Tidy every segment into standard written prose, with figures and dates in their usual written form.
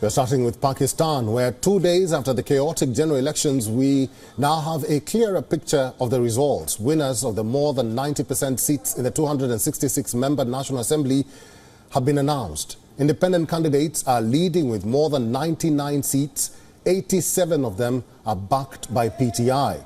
We're starting with Pakistan, where 2 days after the chaotic general elections, we now have a clearer picture of the results. Winners of the more than 90% seats in the 266-member National Assembly have been announced. Independent candidates are leading with more than 99 seats. 87 of them are backed by PTI.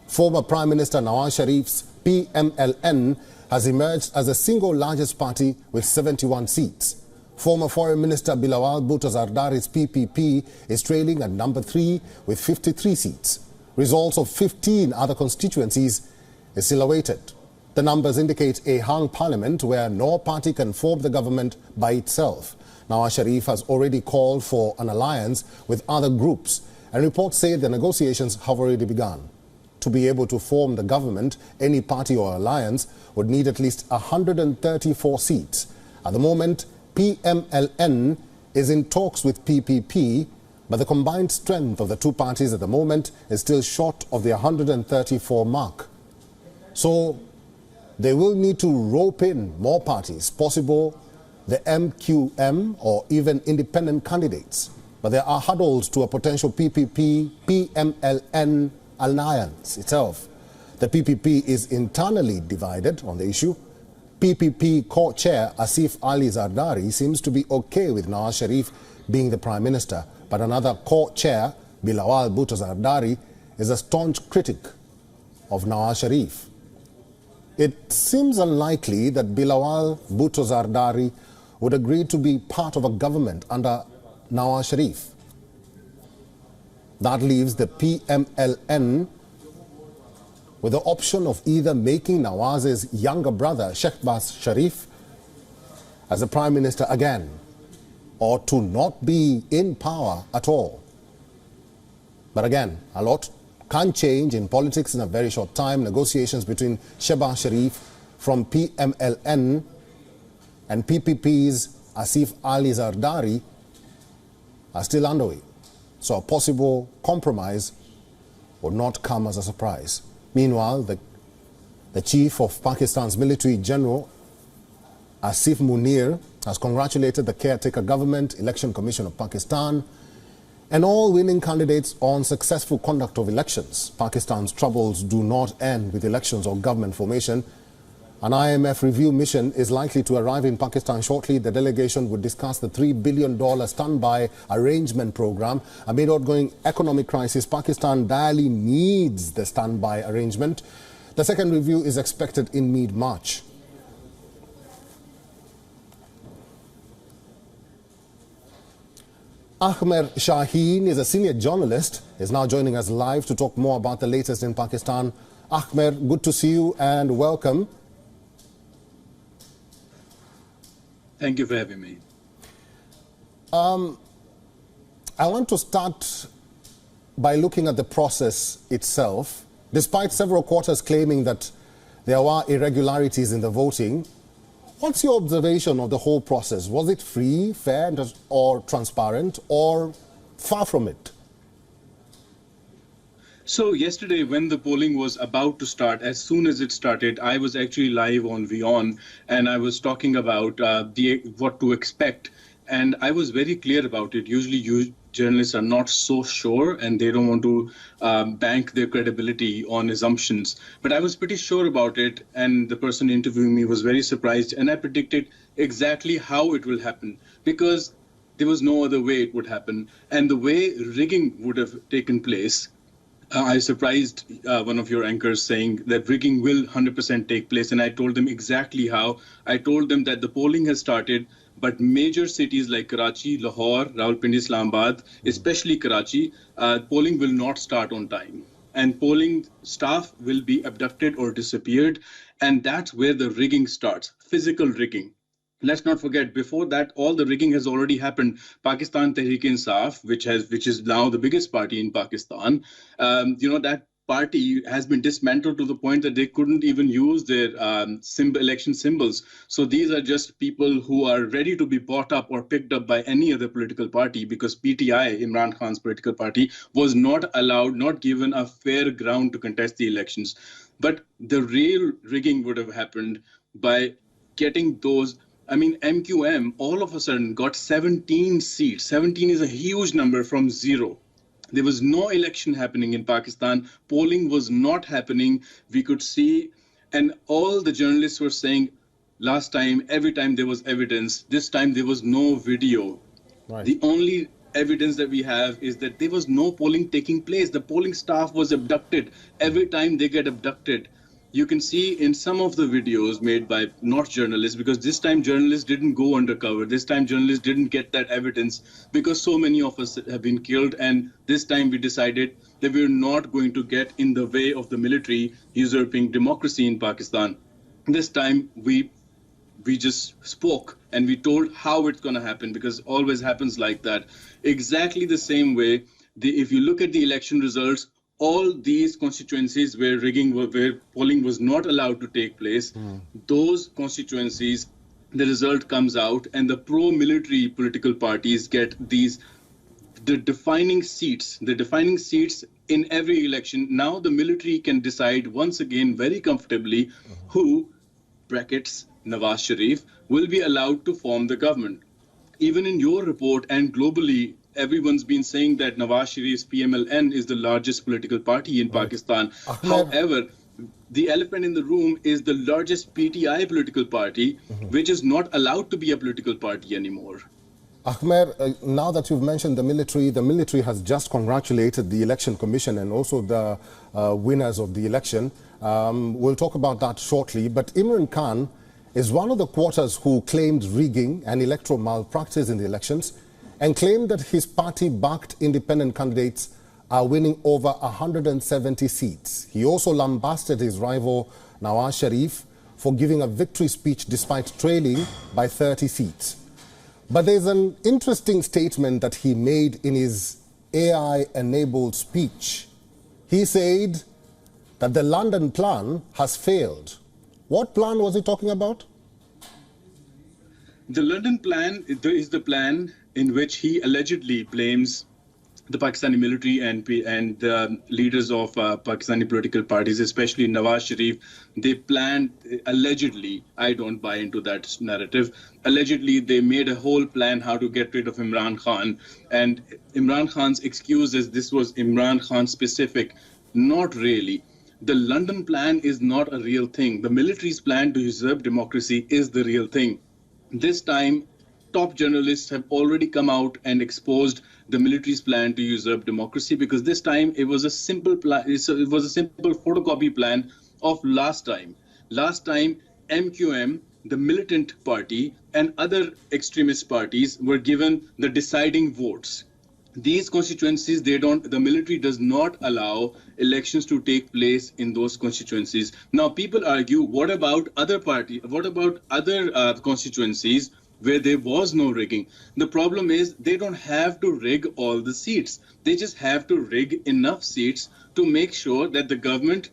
Former Prime Minister Nawaz Sharif's PML-N has emerged as the single largest party with 71 seats. Former Foreign Minister Bilawal Bhutto Zardari's PPP is trailing at number 3 with 53 seats. Results of 15 other constituencies is still awaited. The numbers indicate a hung parliament where no party can form the government by itself. Nawaz Sharif has already called for an alliance with other groups, and reports say the negotiations have already begun. To be able to form the government, any party or alliance would need at least 134 seats. At the moment, PML-N is in talks with PPP, but the combined strength of the two parties at the moment is still short of the 134 mark. So they will need to rope in more parties, possible the MQM or even independent candidates. But there are hurdles to a potential PPP-PML-N alliance itself. The PPP is internally divided on the issue. PPP co-chair Asif Ali Zardari seems to be okay with Nawaz Sharif being the Prime Minister, but another co-chair, Bilawal Bhutto Zardari, is a staunch critic of Nawaz Sharif. It seems unlikely that Bilawal Bhutto Zardari would agree to be part of a government under Nawaz Sharif. That leaves the PML-N with the option of either making Nawaz's younger brother, Shehbaz Sharif, as the Prime Minister again, or to not be in power at all. But again, a lot can change in politics in a very short time. Negotiations between Shehbaz Sharif from PML-N and PPP's Asif Ali Zardari are still underway. So a possible compromise would not come as a surprise. Meanwhile, the chief of Pakistan's military general, Asif Munir, has congratulated the caretaker government, Election Commission of Pakistan, and all winning candidates on successful conduct of elections. Pakistan's troubles do not end with elections or government formation. An IMF review mission is likely to arrive in Pakistan shortly. The delegation would discuss the $3 billion standby arrangement program. Amid ongoing economic crisis, Pakistan direly needs the standby arrangement. The second review is expected in mid-March. Ahmed Shaheen is a senior journalist. He is now joining us live to talk more about the latest in Pakistan. Ahmed, good to see you and welcome. Thank you for having me. I want to start by looking at the process itself. Despite several quarters claiming that there were irregularities in the voting, what's your observation of the whole process? Was it free, fair, or transparent, or far from it? So yesterday, when the polling was about to start, as soon as it started, I was actually live on WION, and I was talking about what to expect. And I was very clear about it. Usually, journalists are not so sure, and they don't want to bank their credibility on assumptions. But I was pretty sure about it, and the person interviewing me was very surprised, and I predicted exactly how it will happen, because there was no other way it would happen. And the way rigging would have taken place, I surprised one of your anchors saying that rigging will 100% take place, and I told them exactly how. I told them that the polling has started, but major cities like Karachi, Lahore, Rawalpindi, Islamabad, especially Karachi, polling will not start on time. And polling staff will be abducted or disappeared, and that's where the rigging starts, physical rigging. Let's not forget, before that, all the rigging has already happened. Pakistan Tehreek-e-Insaf, which is now the biggest party in Pakistan, that party has been dismantled to the point that they couldn't even use their election symbols. So these are just people who are ready to be bought up or picked up by any other political party, because PTI, Imran Khan's political party, was not allowed, not given a fair ground to contest the elections. But the real rigging would have happened by getting those I mean, MQM all of a sudden got 17 seats. 17 is a huge number from zero. There was no election happening in Pakistan. Polling was not happening. We could see, and all the journalists were saying, last time, every time there was evidence, this time there was no video. Right. The only evidence that we have is that there was no polling taking place. The polling staff was abducted. Every time they get abducted, you can see in some of the videos made by not journalists, because this time journalists didn't go undercover. This time journalists didn't get that evidence because so many of us have been killed. And this time we decided that we're not going to get in the way of the military usurping democracy in Pakistan. This time we just spoke and we told how it's going to happen, because it always happens like that. Exactly the same way, if you look at the election results, all these constituencies where where polling was not allowed to take place, those constituencies, the result comes out and the pro-military political parties get the defining seats in every election. Now the military can decide once again very comfortably who, brackets, Nawaz Sharif, will be allowed to form the government. Even in your report and globally, everyone's been saying that Nawaz Sharif's PML-N is the largest political party in Pakistan. However, the elephant in the room is the largest PTI political party, which is not allowed to be a political party anymore. Ahmed, now that you've mentioned the military has just congratulated the Election Commission and also the winners of the election. We'll talk about that shortly. But Imran Khan is one of the quarters who claimed rigging and electoral malpractice in the elections and claimed that his party-backed independent candidates are winning over 170 seats. He also lambasted his rival Nawaz Sharif for giving a victory speech despite trailing by 30 seats. But there's an interesting statement that he made in his AI-enabled speech. He said that the London plan has failed. What plan was he talking about? The London plan is the plan in which he allegedly blames the Pakistani military and the leaders of Pakistani political parties, especially Nawaz Sharif. They planned, allegedly, I don't buy into that narrative, allegedly they made a whole plan how to get rid of Imran Khan. And Imran Khan's excuse is this was Imran Khan specific. Not really. The London plan is not a real thing. The military's plan to usurp democracy is the real thing. This time, top journalists have already come out and exposed the military's plan to usurp democracy, because this time it was a simple plan. It was a simple photocopy plan of last time. Last time, MQM, the militant party, and other extremist parties were given the deciding votes. These constituencies, the military does not allow elections to take place in those constituencies. Now, people argue, what about other constituencies where there was no rigging? The problem is they don't have to rig all the seats. They just have to rig enough seats to make sure that the government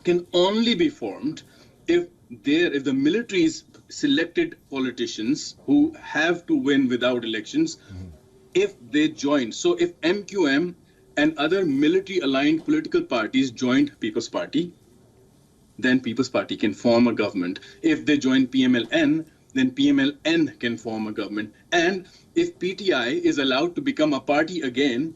can only be formed if the military's selected politicians who have to win without elections, if they join. So if MQM and other military-aligned political parties joined People's Party, then People's Party can form a government. If they join PML-N, then PML-N can form a government. And if PTI is allowed to become a party again,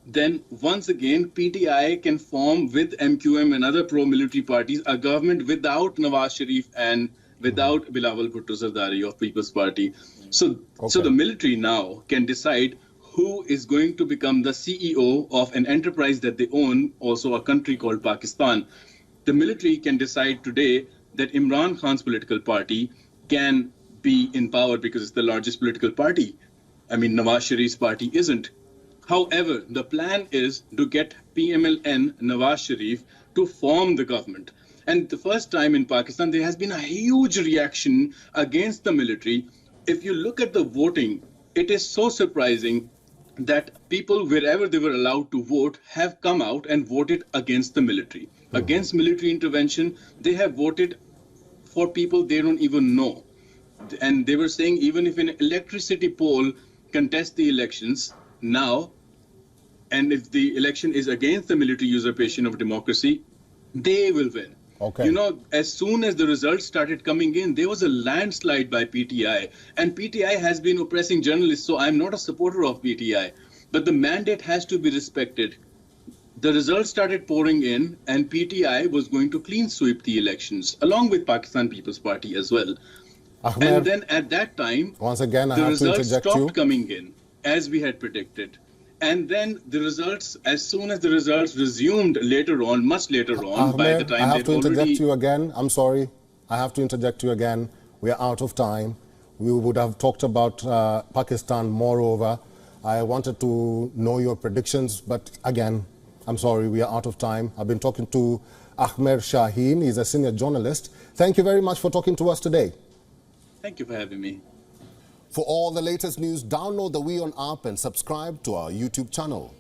then once again PTI can form with MQM and other pro-military parties a government without Nawaz Sharif and without Bilawal Bhutto Zardari of People's Party. So the military now can decide who is going to become the CEO of an enterprise that they own, also a country called Pakistan. The military can decide today that Imran Khan's political party can be in power because it's the largest political party. I mean, Nawaz Sharif's party isn't. However, the plan is to get PML-N, Nawaz Sharif, to form the government. And the first time in Pakistan, there has been a huge reaction against the military. If you look at the voting, it is so surprising that people, wherever they were allowed to vote, have come out and voted against the military. Against military intervention, they have voted for people they don't even know. And they were saying even if an electricity poll contests the elections now, and if the election is against the military usurpation of democracy, they will win. Okay. You know, as soon as the results started coming in, there was a landslide by PTI. And PTI has been oppressing journalists, so I'm not a supporter of PTI. But the mandate has to be respected. The results started pouring in, and PTI was going to clean sweep the elections, along with Pakistan People's Party as well. Ahmed, And then at that time, once again, the results stopped coming in, as we had predicted. And then the results, as soon as the results resumed later on, much later on, Ahmed, by the time I have to interject you again. I'm sorry. I have to interject you again. We are out of time. We would have talked about Pakistan moreover. I wanted to know your predictions, but again, I'm sorry, we are out of time. I've been talking to Ahmed Shaheen. He's a senior journalist. Thank you very much for talking to us today. Thank you for having me. For all the latest news, download the WION app and subscribe to our YouTube channel.